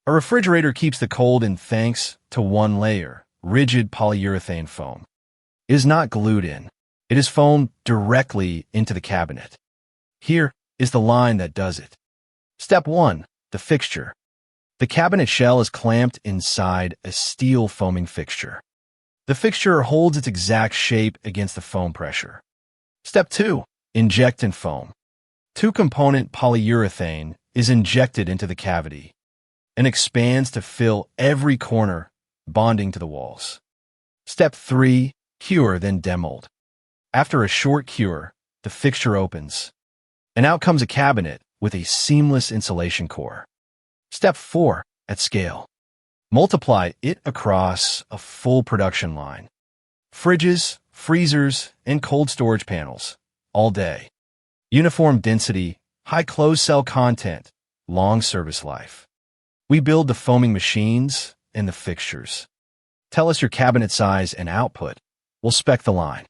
A refrigerator keeps the cold in thanks to one layer, rigid polyurethane foam. It is not glued in. It is foamed directly into the cabinet. Here is the line that does it. Step 1. The fixture. The cabinet shell is clamped inside a steel foaming fixture. The fixture holds its exact shape against the foam pressure. Step 2. Inject and foam. Two-component polyurethane is injected into the cavity and expands to fill every corner, bonding to the walls. Step 3. Cure, then demold. After a short cure, the fixture opens, and out comes a cabinet with a seamless insulation core. Step 4. At scale. Multiply it across a full production line. Fridges, freezers, and cold storage panels, all day. Uniform density, high closed cell content, long service life. We build the foaming machines and the fixtures. Tell us your cabinet size and output. We'll spec the line.